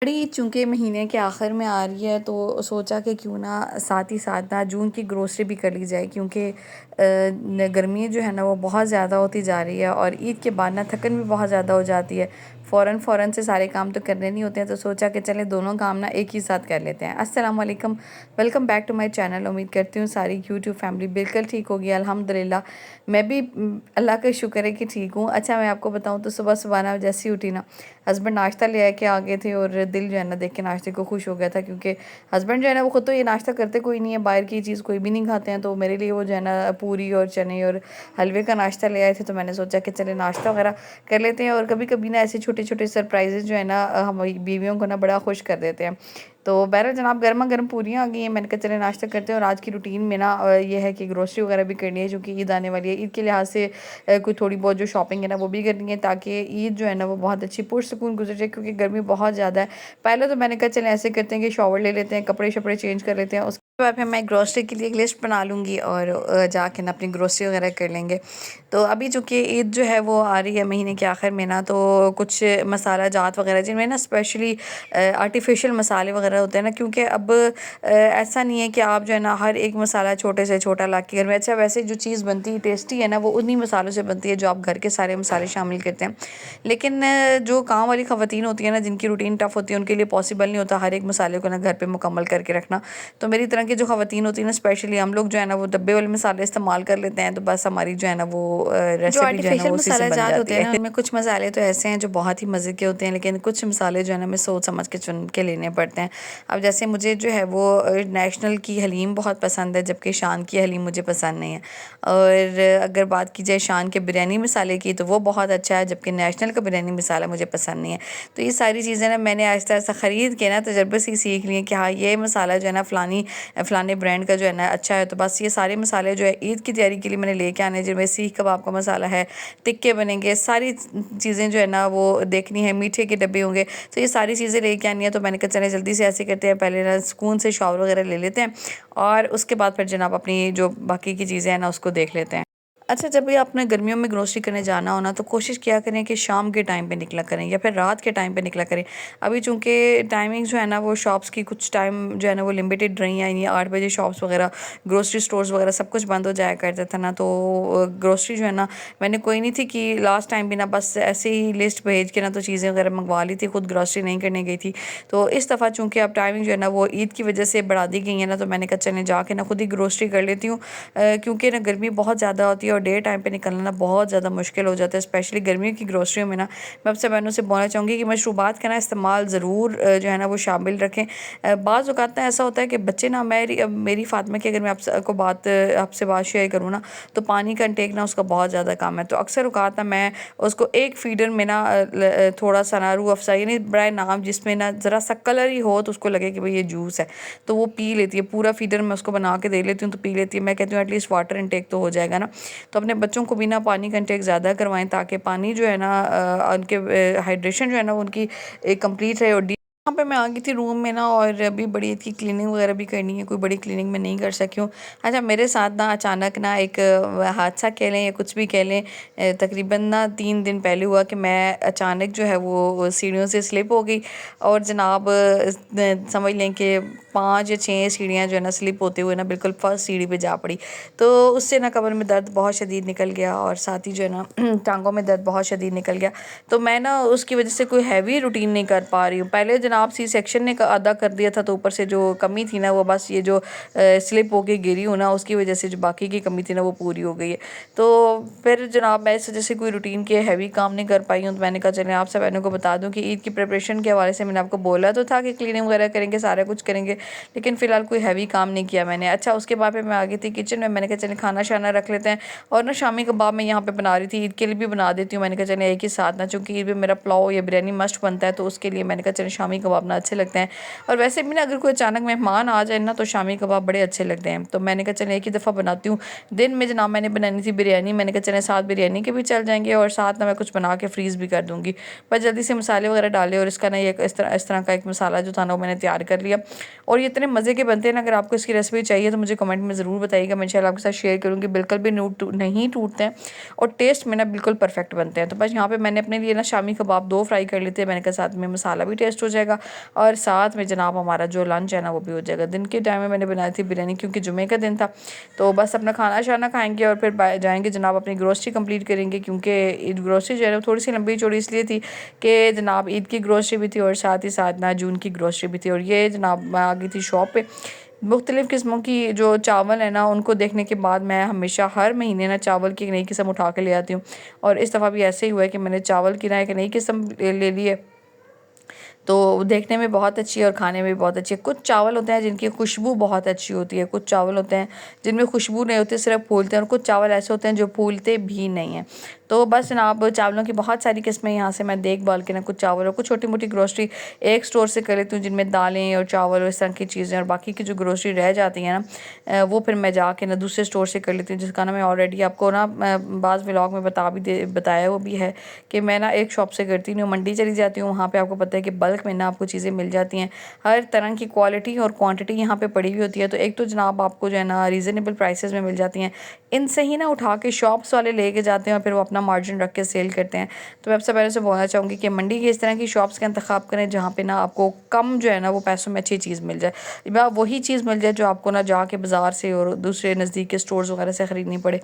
बड़ी चूँकि महीने के आखिर में आ रही है तो सोचा कि क्यों ना साथ ही साथ ना जून की ग्रोसरी भी कर ली जाए क्योंकि गर्मी जो है ना वो बहुत ज़्यादा होती जा रही है और ईद के बाद ना थकन भी बहुत ज़्यादा हो जाती है। फ़ौरन से सारे काम तो करने नहीं होते हैं तो सोचा कि चलें दोनों काम ना एक ही साथ कर लेते हैं। अस्सलाम वालेकुम, welcome back to my channel. उम्मीद करती हूँ सारी यूट्यूब फैमिली बिल्कुल ठीक होगी। अल्हम्दुलिल्लाह मैं भी अल्लाह का शुक्र है कि ठीक हूँ। अच्छा, मैं आपको बताऊँ तो सुबह सुबह ना जैसे ही उठी ना हस्बैंड नाश्ता ले आए के आ गए थे और दिल जो है ना देख के नाश्ते को खुश हो गया था क्योंकि हस्बैंड जो है ना वो खुद तो ये नाश्ता करते कोई नहीं है, बाहर की चीज़ कोई भी नहीं खाते हैं। तो मेरे लिए वो जो है ना पूरी और चने और हलवे का नाश्ता ले आए थे। तो मैंने सोचा कि चले नाश्ता वगैरह कर लेते हैं और कभी कभी ना ऐसे छोटे छोटे सरप्राइजेज जो है ना हमारी बीवियों को ना बड़ा खुश कर देते हैं। तो बहरहाल जनाब गर्मा गर्म पूरियाँ आ गई हैं। मैंने कहा चले नाश्ता करते हैं और आज की रूटीन में ना ये है कि ग्रोसरी वगैरह भी करनी है क्योंकि ईद आने वाली है। ईद के लिहाज से कोई थोड़ी बहुत जो शॉपिंग है ना वो भी करनी है ताकि ईद जो है ना वो बहुत अच्छी पुरसुकून गुजर जाए क्योंकि गर्मी बहुत ज़्यादा है। पहले तो मैंने कहा चले ऐसे करते हैं कि शॉवर ले लेते हैं, कपड़े शपड़े चेंज कर लेते हैं, उसके बाद फिर मैं ग्रोसरी के लिए एक लिस्ट बना लूँगी और जाके ना अपनी ग्रोसरी वगैरह कर लेंगे। तो अभी चूँकि ईद जो है वो आ रही है महीने के आखिर में ना, तो कुछ मसाला जात वगैरह जिनमें ना स्पेशली आर्टिफिशियल मसाले वगैरह होते हैं ना, क्योंकि अब ऐसा नहीं है कि आप जो है ना हर एक मसाला छोटे से छोटा ला के घर में, अच्छा वैसे जो चीज़ बनती है टेस्टी है ना वो उन्हीं मसालों से बनती है जो आप घर के सारे मसाले शामिल करते हैं। लेकिन जो काम वाली ख़वातीन होती है ना जिनकी रूटीन टफ होती है उनके लिए पॉसिबल नहीं होता हर एक मसाले को ना घर पे मुकम्मल करके रखना। तो मेरी तरह की जो ख़वातीन होती है ना स्पेशली हम लोग जो है ना वो डब्बे वाले मसाले इस्तेमाल कर लेते हैं। तो बस हमारी जो है ना वो जो रेसिपी जो है ना आर्टिफिशियल वो उसी से मसाला बन जात जाती होते हैं है। ना उनमें कुछ मसाले तो ऐसे हैं जो बहुत ही मज़े के होते हैं लेकिन कुछ मसाले जो है ना हमें सोच समझ के चुन के लेने पड़ते हैं। अब जैसे मुझे जो है वो नेशनल की हलीम बहुत पसंद है जबकि शान की हलीम मुझे पसंद नहीं है। और अगर बात की जाए शान के बिरयानी मसाले की तो वो बहुत अच्छा है जबकि नेशनल का बिरयानी मसाला मुझे पसंद नहीं है। तो ये सारी चीज़ें ना मैंने आहिस्ता आहिस्ता ख़रीद के ना तजर्बे से ही सीख लिए कि हाँ ये मसाला जो है ना फ़लाने ब्रांड का जो है ना अच्छा है। तो बस ये सारे मसाले जो है ईद की तैयारी के लिए मैंने लेके आने, जिनमें सीख कबाब का मसाला है, टिक्के बनेंगे, सारी चीज़ें जो है ना वो देखनी है, मीठे के डब्बे होंगे। तो ये सारी चीज़ें लेके आनी है। तो मैंने कहा चले जल्दी से ऐसे करते हैं, पहले ना सुकून से शावर वगैरह ले लेते हैं और उसके बाद फिर जनाब अपनी जो बाकी की चीज़ें हैं ना उसको देख लेते हैं। अच्छा, जब भी आपने गर्मियों में ग्रोसरी करने जाना हो ना तो कोशिश किया करें कि शाम के टाइम पे निकला करें या फिर रात के टाइम पे निकला करें। अभी चूँकि टाइमिंग जो है ना वो शॉप्स की कुछ टाइम जो है ना वो लिमिटेड रही हैं, यानी 8 बजे शॉप्स वगैरह ग्रोसरी स्टोर्स वगैरह सब कुछ बंद हो जाया करता था ना। तो ग्रोसरी जो है ना मैंने कोई नहीं थी कि लास्ट टाइम भी ना बस ऐसे ही लिस्ट भेज के ना तो चीज़ें वगैरह मंगवा ली थी, खुद ग्रोसरी नहीं करने गई थी। तो इस दफ़ा चूँकि अब टाइमिंग जो है ना वो ईद की वजह से बढ़ा दी गई है ना, तो मैंने कहा चलें जाके ना खुद ही ग्रोसरी कर लेती हूँ क्योंकि ना गर्मी बहुत ज़्यादा होती है और डे टाइम पे निकलना ना बहुत ज़्यादा मुश्किल हो जाता है। स्पेशली गर्मियों की ग्रोसरियों में ना मैं आपसे बहनों से बोलना चाहूँगी कि मशरूबात का ना इस्तेमाल ज़रूर जो है ना वो शामिल रखें। बाज़ औक़ात ना ऐसा होता है कि बच्चे ना मेरी फ़ातिमा की अगर मैं आपसे बात शेयर करूँ ना तो पानी का इंटेक ना उसका बहुत ज़्यादा कम है। तो अक्सर औक़ात ना मैं उसको एक फ़ीडर में ना थोड़ा सा ना रूह अफ़ज़ा यानी बराए नाम जिसमें ना ज़रा सा कलर ही हो तो उसको लगे कि भाई ये जूस है तो वो पी लेती है। पूरा फ़ीडर मैं उसको बना के दे लेती हूँ तो पी लेती है। मैं कहती हूँ एटलीस्ट वाटर इंटेक तो हो जाएगा ना। तो अपने बच्चों को भी ना पानी का इंटेक ज़्यादा करवाएं ताकि पानी जो है ना उनके हाइड्रेशन जो है ना उनकी कंप्लीट रहे। और यहाँ पे मैं आ गई थी रूम में ना और अभी बड़ी इसकी क्लीनिंग वगैरह भी करनी है, कोई बड़ी क्लीनिंग में नहीं कर सकी हूँ। अच्छा, मेरे साथ ना अचानक ना एक हादसा कह लें या कुछ भी कह लें, तकरीबन ना 3 दिन पहले हुआ कि मैं अचानक जो है वो सीढ़ियों से स्लिप हो गई और जनाब समझ लें कि 5 या 6 सीढ़ियाँ जो है ना स्लिप होते हुए ना बिल्कुल फर्स्ट सीढ़ी पे जा पड़ी। तो उससे ना कमर में दर्द बहुत शदीद निकल गया और साथ ही जो है ना टांगों में दर्द बहुत शदीद निकल गया। तो मैं ना उसकी वजह से कोई हैवी रूटीन नहीं कर पा रही हूँ। पहले जनाब सी सेक्शन ने अदा कर दिया था तो ऊपर से जो कमी थी ना वो बस ये जो स्लिप होके गिरी हूँ ना उसकी वजह से जो बाकी की कमी थी ना वो पूरी हो गई है। तो फिर जनाब मैं इस वजह से कोई रूटीन के हैवी काम नहीं कर पाई हूँ। तो मैंने कहा चलें आप सब बहनों को बता दूँ कि ईद की प्रिपरेशन के हवाले से मैंने आपको बोला तो था कि क्लीनिंग वगैरह करेंगे, सारा कुछ करेंगे, लेकिन फ़िलहाल कोई हैवी काम नहीं किया मैंने। अच्छा, उसके बाद फिर मैं आ गई थी किचन में। मैंने कहा चलें खाना शाना रख लेते हैं और ना शामी कबाब मैं यहाँ पे बना रही थी, ईद के लिए भी बना देती हूँ। मैंने कहा चलें एक ही साथ ना, चूँकि ईद में मेरा पुलाव या बिरयानी मस्ट बनता है तो उसके लिए मैंने कहा चलें शामी कबाब ना अच्छे लगते हैं। और वैसे भी ना अगर कोई अचानक मेहमान आ जाए ना तो शामी कबाब बड़े अच्छे लगते हैं। तो मैंने कहा चलें एक ही दफ़ा बनाती हूँ। दिन में जनाब मैंने बनानी थी बिरयानी, मैंने कहा चलें साथ बिरयानी के भी चल जाएंगे और साथ ना मैं कुछ बना के फ्रीज़ भी कर दूँगी। बस जल्दी से मसाले वगैरह डाले और इसका ना ये इस तरह का एक मसाला जो था ना वो मैंने तैयार कर लिया। और ये इतने मज़े के बनते हैं ना, अगर आपको इसकी रेसिपी चाहिए तो मुझे कमेंट में ज़रूर बताइएगा, मैं इंशाल्लाह आपके साथ शेयर करूँगी। बिल्कुल भी नहीं टूटते हैं और टेस्ट में ना बिल्कुल परफेक्ट बनते हैं। तो बस यहाँ पे मैंने अपने लिए ना शामी कबाब 2 फ्राई कर लेते हैं। मैंने कहा साथ में मसाला भी टेस्ट हो जाएगा जाएगा और साथ में जनाब हमारा जो लंच है ना वो भी हो जाएगा। दिन के टाइम में मैंने बनाई थी बिरयानी क्योंकि जुमे का दिन था, तो बस अपना खाना शाना खाएंगे और फिर जाएंगे जनाब अपनी ग्रोसरी कंप्लीट करेंगे, क्योंकि ईद ग्रोसरी जो है थोड़ी सी लंबी चौड़ी इसलिए थी कि जनाब ईद की ग्रोसरी भी थी और साथ ही साथ ना जून की ग्रोसरी भी थी। और ये जनाब मैं आ गई थी शॉप पे। मुख्तलिफ़ किस्मों की जो चावल है ना उनको देखने के बाद मैं हमेशा हर महीने ना चावल की एक नई किस्म उठा के ले आती हूँ, और इस दफ़ा भी ऐसे ही हुआ है कि मैंने चावल की ना एक नई किस्म ले ली है। तो देखने में बहुत अच्छी है और खाने में भी बहुत अच्छी है। कुछ चावल होते हैं जिनकी खुशबू बहुत अच्छी होती है, कुछ चावल होते हैं जिनमें खुशबू नहीं होती, सिर्फ फूलते हैं, और कुछ चावल ऐसे होते हैं जो फूलते भी नहीं हैं। तो बस जनाब चावलों की बहुत सारी किस्में यहाँ से मैं देखभाल के ना कुछ चावल और कुछ छोटी मोटी ग्रोसरी एक स्टोर से कर लेती हूँ, जिनमें दालें और चावल और इस तरह की चीज़ें, और बाकी की जो ग्रोसरी रह जाती हैं ना वो फिर मैं जाके ना दूसरे स्टोर से कर लेती हूँ, जिसका ना मैं ऑलरेडी आपको ना बाज़ व्लॉग में बताया वो भी है कि मैं ना एक शॉप से करती हूँ, मंडी चली जाती हूँ, वहाँ पे आपको पता है कि बल्क में ना आपको चीज़ें मिल जाती हैं, हर तरह की क्वालिटी और क्वांटिटी यहाँ पे पड़ी हुई होती है। तो एक तो जनाब आपको जो है ना रीज़नेबल प्राइसेस में मिल जाती हैं, इनसे ही ना उठा के शॉप्स वाले लेके जाते हैं और फिर वो अपना मार्जिन रख के सेल करते हैं। तो मैं सबसे पहले से बोलना चाहूँगी कि मंडी की इस तरह की शॉप्स का इंतखाब करें जहाँ पे ना आपको कम जो है ना वो पैसों में अच्छी चीज़ मिल जाए, या वही चीज़ मिल जाए जो आपको ना जाके बाज़ार से और दूसरे नज़दीक के स्टोर्स वगैरह से ख़रीदनी पड़े।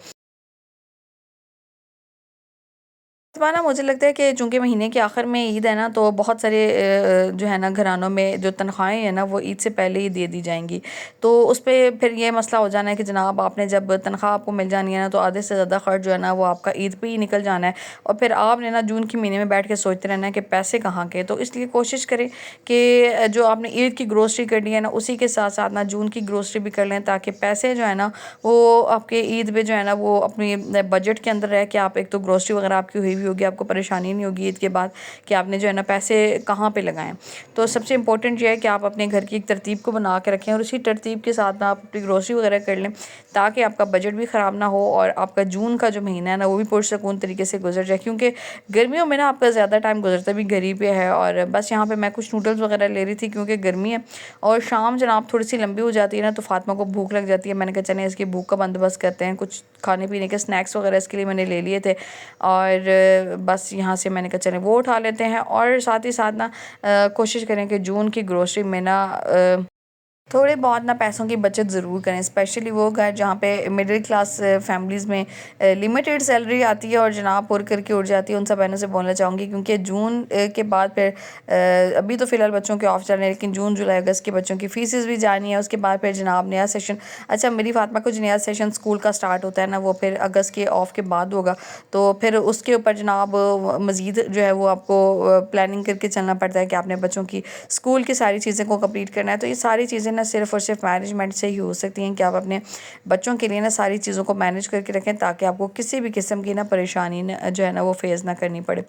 इस बार ना मुझे लगता है कि चूँकि महीने के आखिर में ईद है ना, तो बहुत सारे जो है ना घरानों में जो तनख्वाहें हैं ना वो ईद से पहले ही दे दी जाएंगी। तो उस पे फिर ये मसला हो जाना है कि जनाब आपने जब तनख्वाह आपको मिल जानी है ना, तो आधे से ज़्यादा खर्च जो है ना वो आपका ईद पे ही निकल जाना है, और फिर आपने ना जून के महीने में बैठ के सोचते रहना है कि पैसे कहाँ के। तो इसलिए कोशिश करें कि जो आपने ईद की ग्रोसरी करनी है ना उसी के साथ साथ ना जून की ग्रोसरी भी कर लें, ताकि पैसे जो है ना वो आपके ईद पे जो है ना वो अपनी बजट के अंदर रह के आप एक तो ग्रोसरी वगैरह आपकी हुई भी होगी, आपको परेशानी नहीं होगी ईद के बाद कि आपने जो है ना पैसे कहाँ पे लगाएं। तो सबसे इम्पोर्टेंट ये है कि आप अपने घर की एक तरतीब को बना के रखें और उसी तरतीब के साथ ना आप अपनी ग्रोसरी वगैरह कर लें, ताकि आपका बजट भी ख़राब ना हो और आपका जून का जो महीना है ना वो भी पुरसकून तरीके से गुजर जाए। क्योंकि गर्मियों में ना आपका ज़्यादा टाइम गुजरता भी घर ही पे है। और बस यहाँ पे मैं कुछ नूडल्स वगैरह ले रही थी क्योंकि गर्मी है और शाम जनाब थोड़ी सी लंबी हो जाती है ना, तो फातिमा को भूख लग जाती है। मैंने कहा चलें इसकी भूख का बंदोबस्त करते हैं, कुछ खाने पीने के स्नैक्स वगैरह इसके लिए मैंने ले लिए थे, और बस यहाँ से मैंने कहा चलें वो उठा लेते हैं। और साथ ही साथ ना कोशिश करें कि जून की ग्रोसरी में ना थोड़े बहुत ना पैसों की बचत ज़रूर करें, स्पेशली वो घर जहाँ पे मिडिल क्लास फैमिलीज़ में लिमिटेड सैलरी आती है और जनाब पुर करके उड़ जाती है। उन सब बहनों से बोलना चाहूँगी क्योंकि जून के बाद फिर अभी तो फ़िलहाल बच्चों के ऑफ चल रहे हैं, लेकिन जून जुलाई अगस्त के बच्चों की फ़ीसेस भी जानी है। उसके बाद फिर जनाब नया सेशन, अच्छा मेरी फातिमा को जो नया सेशन स्कूल का स्टार्ट होता है ना वो फिर अगस्त के ऑफ के बाद होगा, तो फिर उसके ऊपर जनाब मज़ीद जो है वो आपको प्लानिंग करके चलना पड़ता है कि आपने बच्चों की स्कूल की सारी चीज़ें को कंप्लीट करना है। तो ये सारी चीज़ें ना सिर्फ़ और सिर्फ मैनेजमेंट से ही हो सकती हैं कि आप अपने बच्चों के लिए ना सारी चीज़ों को मैनेज करके रखें, ताकि आपको किसी भी किस्म की ना परेशानी जो है ना वो फेस ना करनी पड़े।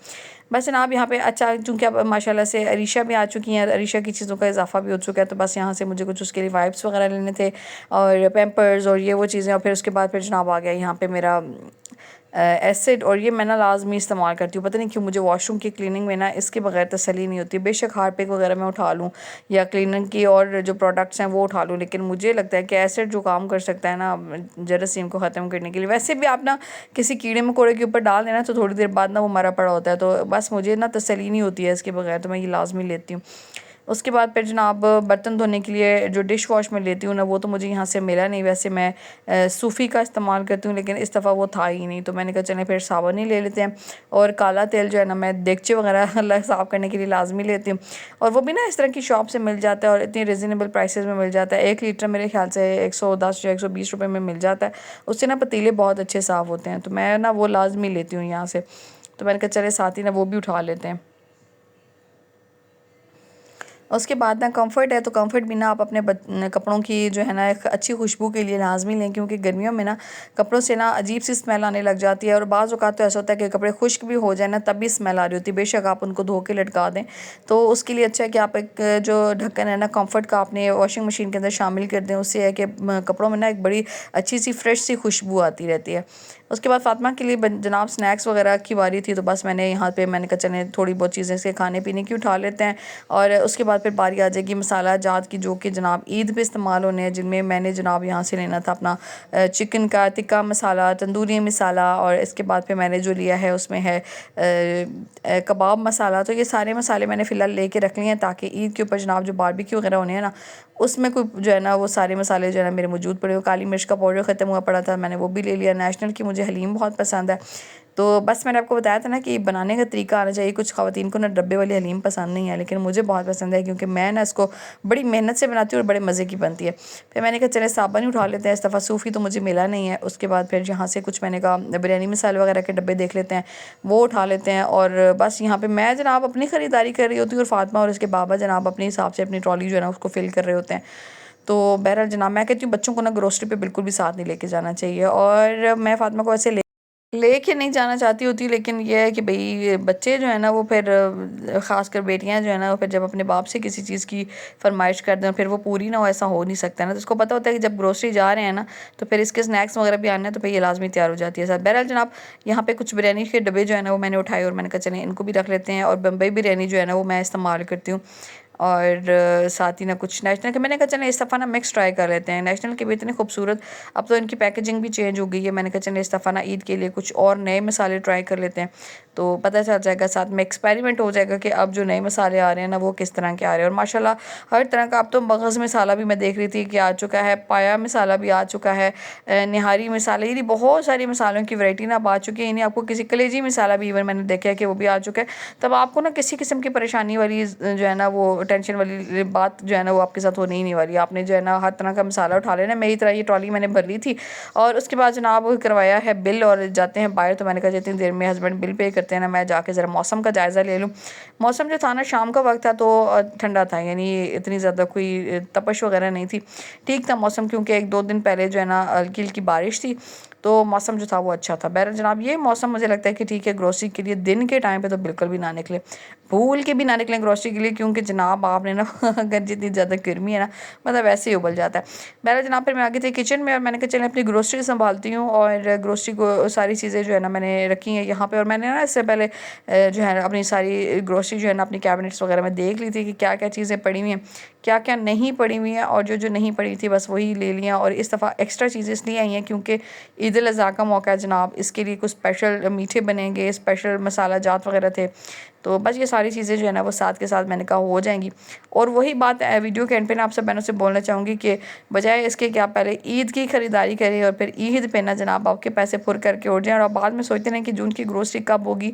बस जनाब यहाँ पे अच्छा चूँकि अब माशाल्लाह से अरीशा भी आ चुकी हैं, अरीशा की चीज़ों का इजाफा भी हो चुका है, तो बस यहाँ से मुझे कुछ उसके लिए वाइप्स वगैरह लेने थे और पैम्पर्स और ये वो चीज़ें, और फिर उसके बाद फिर जनाब आ गया यहाँ पे मेरा एसिड, और ये मैं ना लाजमी इस्तेमाल करती हूँ। पता नहीं क्यों मुझे वॉशरूम की क्लीनिंग में ना इसके बगैर तसल्ली नहीं होती। बेशक हार्पिक वगैरह मैं उठा लूँ या क्लीनिंग की और जो प्रोडक्ट्स हैं वो उठा लूँ, लेकिन मुझे लगता है कि एसिड जो काम कर सकता है ना जरासीम को ख़त्म करने के लिए। वैसे भी आप ना किसी कीड़े मकोड़े के ऊपर डाल देना तो थोड़ी देर बाद ना वो मरा पड़ा होता है, तो बस मुझे ना तसल्ली नहीं होती है इसके बगैर, तो मैं ये लाजमी लेती हूँ। उसके बाद फिर जनाब बर्तन धोने के लिए जो डिश वॉश में लेती हूँ ना वो तो मुझे यहाँ से मिला नहीं। वैसे मैं सूफ़ी का इस्तेमाल करती हूँ, लेकिन इस दफ़ा वो था ही नहीं, तो मैंने कहा चलें फिर साबुन ही ले लेते हैं। और काला तेल जो है ना मैं देगचे वगैरह साफ़ करने के लिए लाजमी लेती हूँ, और वो भी ना इस तरह की शॉप से मिल जाता है और इतनी रिजनेबल प्राइसेस में मिल जाता है। 1 लीटर मेरे ख्याल से 110 या 120 रुपये में मिल जाता है। उससे ना पतीले बहुत अच्छे साफ़ होते हैं, तो मैं ना वो लाजमी लेती हूँ यहाँ से। तो मैंने कहा चले साथ ही ना वो भी उठा लेते हैं। उसके बाद ना कंफर्ट है, तो कंफर्ट भी ना आप अपने कपड़ों की जो है ना एक अच्छी खुशबू के लिए लाजमी लें, क्योंकि गर्मियों में ना कपड़ों से ना अजीब सी स्मेल आने लग जाती है, और बाज़ औक़ात तो ऐसा होता है कि कपड़े खुश्क भी हो जाए ना तब भी स्मेल आ रही होती है, बेशक आप उनको धो के लटका दें। तो उसके लिए अच्छा है कि आप एक जो ढक्कन है ना कंफर्ट का अपने वॉशिंग मशीन के अंदर शामिल कर दें। उससे है कि कपड़ों में ना एक बड़ी अच्छी सी फ्रेश सी खुशबू आती रहती है। उसके बाद फ़ातिमा के लिए जनाब स्नैक्स वगैरह की बारी थी, तो बस मैंने यहाँ पे मैंने कहा चले थोड़ी बहुत चीज़ें से खाने पीने की उठा लेते हैं। और उसके बाद फिर बारी आ जाएगी मसाला जात की, जो कि जनाब ईद पे इस्तेमाल होने हैं, जिनमें मैंने जनाब यहाँ से लेना था अपना चिकन का टिक्का मसाला, तंदूरी मसाला, और इसके बाद फिर मैंने जो लिया है उसमें है कबाब मसाला। तो ये सारे मसाले मैंने फ़िलहाल लेके रख लिए हैं ताकि ईद के ऊपर जनाब जो बारबेक्यू वगैरह होने हैं ना, उसमें कोई जो है ना वो सारे मसाले जो है ना मेरे मौजूद पड़े हो। काली मिर्च का पाउडर ख़त्म हुआ पड़ा था, मैंने वो भी ले लिया। नेशनल की मुझे हलीम बहुत पसंद है, तो बस मैंने आपको बताया था ना कि बनाने का तरीका आना चाहिए। कुछ ख़वातीन को ना डब्बे वाली हलीम पसंद नहीं है, लेकिन मुझे बहुत पसंद है क्योंकि मैं ना इसको बड़ी मेहनत से बनाती हूँ और बड़े मज़े की बनती है। फिर मैंने कहा चले साबन ही उठा लेते हैं, इस दफ़ा सूफ़ी तो मुझे मिला नहीं है। उसके बाद फिर यहाँ से कुछ मैंने कहा बिरयानी मसाले वगैरह के डब्बे देख लेते हैं, वो उठा लेते हैं। और बस यहाँ पर मैं जनाब अपनी ख़रीदारी कर रही होती हूँ और फ़ातिमा और उसके बाबा जनाब अपने हिसाब से अपनी ट्रॉली जो है ना उसको फ़िल कर रहे होते हैं। तो बहरहाल जनाब मैं कहती हूँ बच्चों को ना ग्रोसरी पे बिल्कुल भी साथ नहीं लेके जाना चाहिए, और मैं फ़ातिमा को ऐसे लेके नहीं जाना चाहती होती, लेकिन ये है कि भाई बच्चे जो है ना वो फिर ख़ासकर बेटियां जो है ना वो फिर जब अपने बाप से किसी चीज़ की फरमाइश कर दें फिर वो पूरी ना हो, ऐसा हो नहीं सकता ना। तो उसको पता होता है कि जब ग्रोसरी जा रहे हैं ना तो फिर इसके स्नैक्स वगैरह भी आने हैं, तो फिर ये लाजमी तैयार हो जाती है साथ। बहरहाल जनाब यहाँ पे कुछ बिरयानी के डब्बे जो है ना वो मैंने उठाए और मैंने कहा चलें इनको भी रख लेते हैं। और बम्बई बिरयानी जो है ना वो मैं इस्तेमाल करती हूँ, और साथ ही ना कुछ नेशनल के मैंने कहा चलें इस दफ़ा ना मिक्स ट्राई कर लेते हैं। नेशनल के भी इतने खूबसूरत, अब तो इनकी पैकेजिंग भी चेंज हो गई है। मैंने कहा चलें इस दफ़ा ना ईद के लिए कुछ और नए मसाले ट्राई कर लेते हैं, तो पता चल जाएगा, साथ में एक्सपेरिमेंट हो जाएगा कि अब जो नए मसाले आ रहे हैं ना वो किस तरह के आ रहे हैं। और माशाल्लाह हर तरह का, अब तो मगज़ मसाला भी मैं देख रही थी कि आ चुका है, पाया मसाला भी आ चुका है, निहारी मसाला, यानी बहुत सारी मसालों की वैरायटी ना अब आ चुकी है। यानी आपको किसी कलेजी मसाला भी इवन मैंने देखा है कि वो भी आ चुका है। तब आपको ना किसी किस्म की परेशानी वाली जो है ना वो टेंशन वाली बात जो है ना वो आपके साथ होने ही नहीं वाली। आपने जो है ना हर तरह का मसाला उठा लेना। मेरी तरह ये ट्रॉली मैंने भर ली थी, और उसके बाद जनाब करवाया है बिल और जाते हैं बाहर। तो मैंने कहा जितनी देर में हस्बैंड बिल पे करते हैं ना मैं जाके ज़रा मौसम का जायज़ा ले लूँ। मौसम जो था ना शाम का वक्त था तो ठंडा था, यानी इतनी ज़्यादा कोई तपश वगैरह नहीं थी, ठीक था मौसम, क्योंकि 1-2 दिन पहले जो है ना हल्की हल्की बारिश थी, तो मौसम जो था वो अच्छा था। बहरहाल जनाब ये मौसम मुझे लगता है कि ठीक है ग्रोसरी के लिए। दिन के टाइम पे तो बिल्कुल भी ना निकले, भूल के भी ना निकलें ग्रोसरी के लिए, क्योंकि जनाब आपने ना अगर जितनी ज़्यादा गर्मी है ना मतलब वैसे ही उबल जाता है। बहरहाल जनाब फिर मैं आगे थी किचन में, और मैंने कहा चलें अपनी ग्रोसरी संभालती हूँ। और ग्रोसरी को सारी चीज़ें जो है ना मैंने रखी हैं यहाँ पे, और मैंने ना इससे पहले जो है अपनी सारी ग्रोसरी जो है ना अपनी कैबिनेट्स वगैरह में देख ली थी कि क्या क्या चीज़ें पड़ी हुई हैं, क्या क्या नहीं पड़ी हुई हैं, और जो जो नहीं पड़ी थी बस वही ले लिया। और इस दफ़ा एक्स्ट्रा चीज़ें इसलिए आई हैं क्योंकि ईद उल अज़हा का मौका है जनाब, इसके लिए कुछ स्पेशल मीठे बनेंगे, स्पेशल मसाला जात वगैरह थे, तो बस ये सारी चीज़ें जो है ना वो साथ के साथ मैंने कहा हो जाएंगी। और वही बात वीडियो के एंड पे ना आप सब बहनों से बोलना चाहूँगी कि बजाय इसके कि आप पहले ईद की ख़रीदारी करें और फिर ईद पे ना जनाब आपके पैसे फुर करके उठ जाएँ, और आप बाद में सोचते हैं कि जून की ग्रोसरी कब होगी,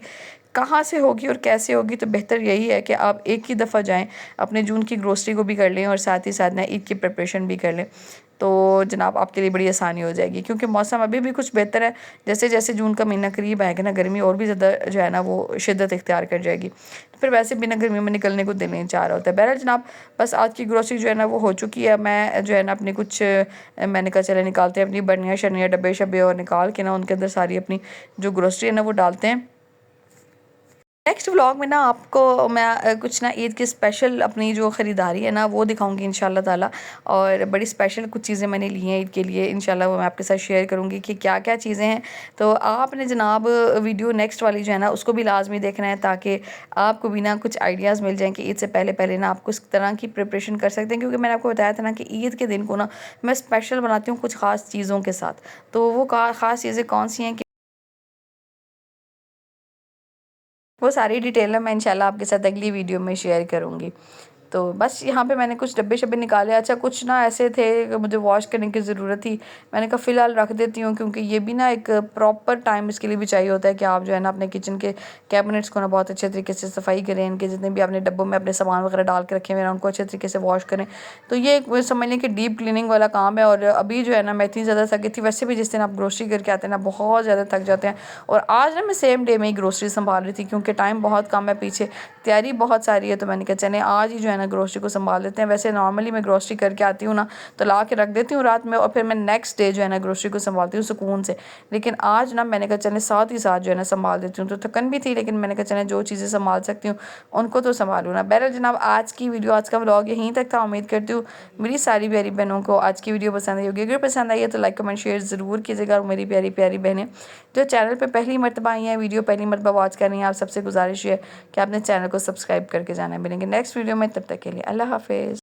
कहाँ से होगी और कैसे होगी। तो बेहतर यही है कि आप एक ही दफ़ा जाएँ, अपने जून की ग्रोसरी को भी कर लें और साथ ही साथ ना ईद की प्रिपरेशन भी कर लें, तो जनाब आपके लिए बड़ी आसानी हो जाएगी। क्योंकि मौसम अभी भी कुछ बेहतर है, जैसे जैसे जून का महीना करीब आएगा ना गर्मी और भी ज़्यादा जो है ना वो शिद्दत इख्तियार कर जाएगी, तो फिर वैसे भी ना गर्मी में निकलने को दिल नहीं चाह रहा होता है। बहरहाल जनाब बस आज की ग्रोसरी जो है ना वो हो चुकी है। मैं जो है ना अपनी कुछ मैंने कहा चले निकालते हैं अपनी बर्नियाँ शर्नियाँ डब्बे शब्बे, और निकाल के ना उनके अंदर सारी अपनी जो ग्रोसरी है ना वो डालते हैं। नेक्स्ट व्लॉग में ना आपको मैं कुछ ना ईद की स्पेशल अपनी जो ख़रीदारी है ना वो दिखाऊंगी इंशाल्लाह ताला, और बड़ी स्पेशल कुछ चीज़ें मैंने ली हैं ईद के लिए, इंशाल्लाह वो मैं आपके साथ शेयर करूंगी कि क्या क्या चीज़ें हैं। तो आपने जनाब वीडियो नेक्स्ट वाली जो है ना उसको भी लाजमी देखना है, ताकि आपको भी ना कुछ आइडियाज़ मिल जाएँ कि ईद से पहले पहले ना आप किस तरह की प्रिपरेशन कर सकते हैं। क्योंकि मैंने आपको बताया था ना कि ईद के दिन को ना मैं स्पेशल बनाती हूँ कुछ ख़ास चीज़ों के साथ, तो वो ख़ास चीज़ें कौन सी हैं वो सारी डिटेल मैं इंशाल्लाह आपके साथ अगली वीडियो में शेयर करूँगी। तो बस यहाँ पे मैंने कुछ डब्बे शब्बे निकाले। अच्छा कुछ ना ऐसे थे कि मुझे वॉश करने की ज़रूरत थी, मैंने कहा फ़िलहाल रख देती हूँ, क्योंकि ये भी ना एक प्रॉपर टाइम इसके लिए भी चाहिए होता है कि आप जो है ना अपने किचन के कैबिनेट्स को ना बहुत अच्छे तरीके से सफाई करें, इनके जितने भी आपने डब्बों में अपने सामान वगैरह डाल के रखे हुए हैं उनको अच्छे तरीके से वॉश करें। तो ये एक समझ लें कि डीप क्लीनिंग वाला काम है। और अभी जो है ना मैं इतनी ज़्यादा थकी थी, वैसे भी जिस दिन आप ग्रोसरी करके आते हैं ना बहुत ज़्यादा थक जाते हैं, और आज ना मैं सेम डे में ही ग्रोसरी संभाल रही थी क्योंकि टाइम बहुत कम है, पीछे तैयारी बहुत सारी है। तो मैंने कहा चलें आज ही जो है है ना ग्रोसरी को संभाल देते हैं। वैसे नॉर्मली मैं ग्रोसरी करके आती हूँ ना तो ला के रख देती हूँ रात में और फिर मैं नेक्स्ट डे जो है ना ग्रोसरी को संभालती हूँ सुकून से। लेकिन आज ना मैंने कहा चले साथ ही साथ जो है ना संभाल देती हूँ, तो थकन भी थी लेकिन मैंने कहा चले जो चीज़ें संभाल सकती हूँ उनको तो संभालूँ ना। बहरहाल जनाब आज की वीडियो, आज का व्लॉग यहीं तक था। उम्मीद करती हूँ मेरी सारी प्यारी बहनों को आज की वीडियो पसंद आई होगी। अगर पसंद आई है तो लाइक कमेंट शेयर ज़रूर कीजिएगा। और मेरी प्यारी प्यारी बहनें जो चैनल पे पहली मरतबा आई हैं, वीडियो पहली मरतबा वॉच कर रही हैं, आप सबसे गुजारिश है कि आपने चैनल को सब्सक्राइब करके जाना है। मिलेंगे नेक्स्ट वीडियो में, तब तक के लिए अल्लाह हाफिज़।